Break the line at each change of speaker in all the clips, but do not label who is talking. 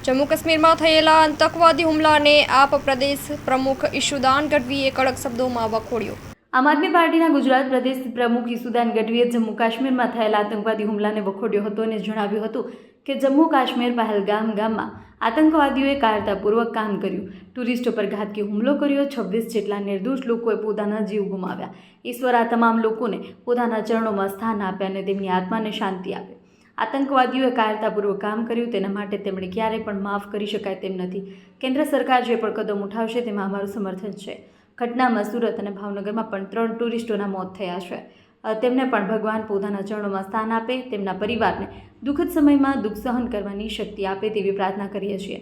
જમ્મુ કાશ્મીરમાં થયેલા આતંકવાદી હુમલાને આપ પ્રદેશ પ્રમુખ ઈશુદાન ગઢવીએ કડક શબ્દોમાં વખોડ્યો।
આમ આદમી પાર્ટીના ગુજરાત પ્રદેશ પ્રમુખ ઈશુદાન ગઢવીએ જમ્મુ કાશ્મીરમાં થયેલા આતંકવાદી હુમલાને વખોડ્યો હતો અને જણાવ્યું હતું કે જમ્મુ કાશ્મીર પહેલગામ ગામમાં આતંકવાદીઓએ કાયરતાપૂર્વક કામ કર્યું, ટુરિસ્ટો પર ઘાતકી હુમલો કર્યો, 26 જેટલા નિર્દોષ લોકોએ પોતાના જીવ ગુમાવ્યા। ઈશ્વર આ તમામ લોકોને પોતાના ચરણોમાં સ્થાન આપે અને તેમની આત્માને શાંતિ આપે। આતંકવાદીઓએ કાયરતાપૂર્વક કામ કર્યું, તેના માટે તેમણે ક્યારેય પણ માફ કરી શકાય તેમ નથી। કેન્દ્ર સરકાર જે પણ કદમ ઉઠાવશે તેમાં અમારું સમર્થન છે। ઘટનામાં સુરત અને ભાવનગરમાં પણ 3 ટુરિસ્ટોના મોત થયા છે। તેમને પણ ભગવાન પોતાના ચરણોમાં સ્થાન આપે, તેમના પરિવારને દુઃખદ સમયમાં દુઃખ સહન કરવાની શક્તિ આપે તેવી પ્રાર્થના કરીએ છીએ।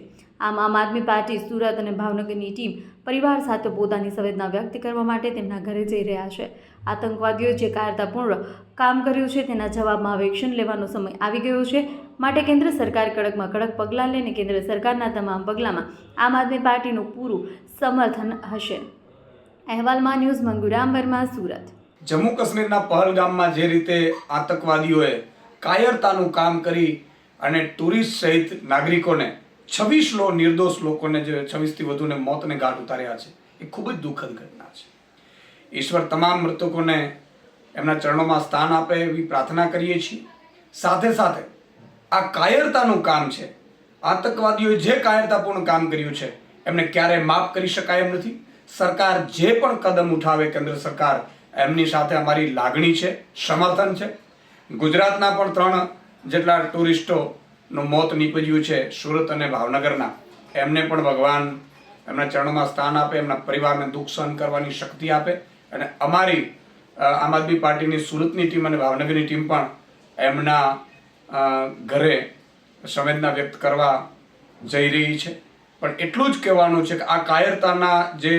આમ આદમી પાર્ટી સુરત અને ભાવનગરની ટીમ પરિવાર સાથે પોતાની સંવેદના વ્યક્ત કરવા માટે તેમના ઘરે જઈ રહ્યા છે। આતંકવાદીઓએ જે કાયરતાપૂર્ણ કામ કર્યું છે તેના જવાબમાં હવે એક્શન લેવાનો સમય આવી ગયો છે, માટે કેન્દ્ર સરકાર કડકમાં કડક પગલાં લઈને કેન્દ્ર સરકારના તમામ પગલાંમાં આમ આદમી પાર્ટીનું પૂરું સમર્થન હશે। અહેવાલમાં ન્યૂઝ મંગુરામ વર્મા, સુરત।
જમ્મુ કાશ્મીરના પહલગામમાં જે રીતે આતંકવાદીઓએ કાયરતાનું કામ કરી અને ટુરિસ્ટ સહિત નાગરિકોને 26 નિર્દોષ લોકોને જે 26થી વધુને મોતને ઘાટ ઉતાર્યા છે, એ ખૂબ જ દુઃખદ ઘટના છે। ઈશ્વર તમામ મૃતકોને એમના ચરણોમાં સ્થાન આપે એવી પ્રાર્થના કરીએ છીએ। સાથે સાથે આ કાયરતાનું કામ છે, આતંકવાદીઓએ જે કાયરતાપૂર્ણ કામ કર્યું છે એમને ક્યારેય માફ કરી શકાય એમ નથી। સરકાર જે પણ કદમ ઉઠાવે, કેન્દ્ર સરકાર એમની સાથે અમારી લાગણી છે, સમર્થન છે। ગુજરાતના પણ 3 જેટલા ટુરિસ્ટોનું મોત નીપજ્યું છે, સુરત અને ભાવનગરના, એમને પણ ભગવાન એમના ચરણોમાં સ્થાન આપે, એમના પરિવારને દુઃખ સહન કરવાની શક્તિ આપે। અને અમારી આમ આદમી પાર્ટીની સુરતની ટીમ અને ભાવનગરની ટીમ પણ એમના ઘરે સંવેદના વ્યક્ત કરવા જઈ રહી છે। પણ એટલું જ કહેવાનું છે કે આ કાયરતાના જે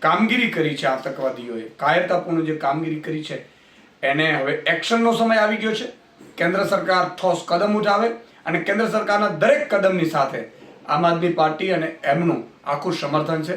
કામગીરી કરી છે આતંકવાદીઓએ, કાયરતાપૂર્ણ જે કામગીરી કરી છે, એને હવે એક્શનનો સમય આવી ગયો છે। કેન્દ્ર સરકાર ઠોસ કદમ ઉઠાવે અને કેન્દ્ર સરકારના દરેક કદમની સાથે આમ આદમી પાર્ટી અને એમનું આખું સમર્થન છે।